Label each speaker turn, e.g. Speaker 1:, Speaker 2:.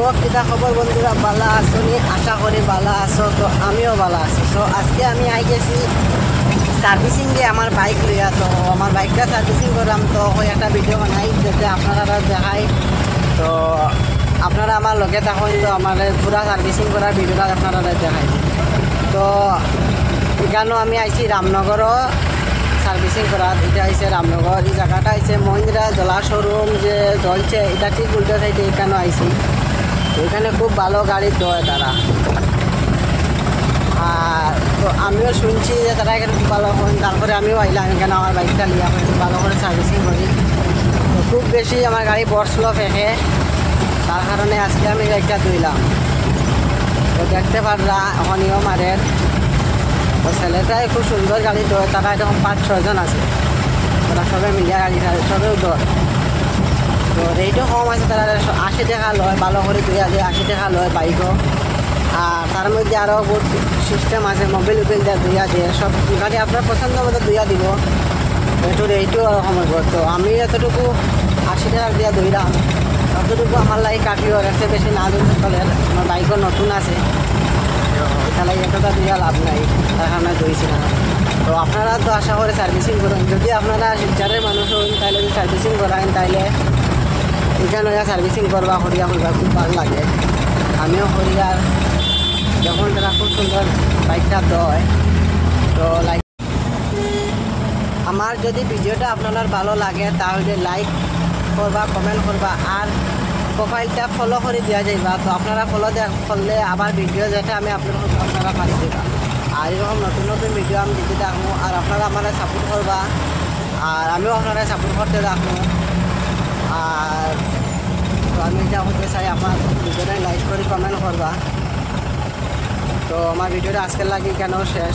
Speaker 1: তো কিতা খবর বন্ধুরা, ভালো আছো নি? আশা করি ভালো আছো। তো আমিও ভালো আছি। তো আজকে আমি আই গেছি সার্ভিসিংয়ে আমার বাইক লইয়া। তো আমার বাইকটা সার্ভিসিং করলাম, তো ওই একটা ভিডিও বানাই যাতে আপনারা দেখাই। তো আপনারা আমার লগে থাকুন, তো আমার পুরা সার্ভিসিং করার ভিডিওটা আপনারা দেখাই। তো এখানেও আমি আইছি রামনগরও সার্ভিসিং করার। এটা হয়েছে রামনগর, এই জায়গাটা হয়েছে মহিন্দ্রা জলা শোরুম যে চলছে, এটা ঠিক উল্টো সাইডে এখানেও আইছি। তো এখানে খুব ভালো গাড়ি দেয় তারা। আর তো আমিও শুনছি যে তারা এখানে খুব ভালো হন, তারপরে আমিও আইলাম এখানে আমার বাইকটা নিয়ে খুব ভালো করে সার্ভিসিং করি। তো খুব বেশি আমার গাড়ি বড় ফেঁকে, তার কারণে আজকে আমি বাইকটা ধুইলাম। তো দেখতে পারলা এখনও মারের। তো ছেলেটাই খুব সুন্দর গাড়ি দেয়, তারা এরকম 5-6 জন আছে, তারা সবাই মিলিয়ে গাড়ি সবেও দর। তো রেটও কম আছে, তারা 80 টাকা লয়, ভালো করে দুই আগে 80 টাকা লয় বাইকও। আর তার মধ্যে আরও বহুত সিস্টেম আছে, মোবাইল উবেল দেওয়া দুইয়া দিয়ে, সব গাড়ি আপনার পছন্দ মতো দুইয়া দিব। একটু রেটও ওরকম হইব। তো আমি এতটুকু 80 টাকা দিয়ে ধইলাম, ততটুকু আমার লাগে কাটিও, এর বেশি না দিতে চলে। আমার বাইকও নতুন আছে, তাহলে এতটা দিয়ে লাভ নাই, তার কারণে ধুইছি না। তো আপনারা তো আশা করে সার্ভিসিং করুন। যদি আপনারা শিলচরের মানুষ হন তাহলে যদি সার্ভিসিং করান, তাইলে এখানে সার্ভিসিং করবা হরিয়া হইবা, খুব ভালো লাগে। আমিও হরিয়ার যখন তারা খুব সুন্দর বাইকটা দেয়। তো লাইক আমার যদি ভিডিওটা আপনার ভালো লাগে তাহলে লাইক করবা, কমেন্ট করবা, আর প্রোফাইলটা ফলো করে দেওয়া যাইবা। তো আপনারা ফলো করলে আবার ভিডিও যেটা আমি আপলোড করবো আপনারা পাই দেবা। আর এরকম নতুন নতুন ভিডিও আমি দিতে থাকবো, আর আপনারা আমার সাপোর্ট করবা, আর আমিও আপনারা সাপোর্ট করতে থাকবো। আর তো আমি যা হতে চাই আমার ভিডিওটা লাইক করে কমেন্ট করবা। তো আমার ভিডিওটা আজকের লাগে কেন শেষ।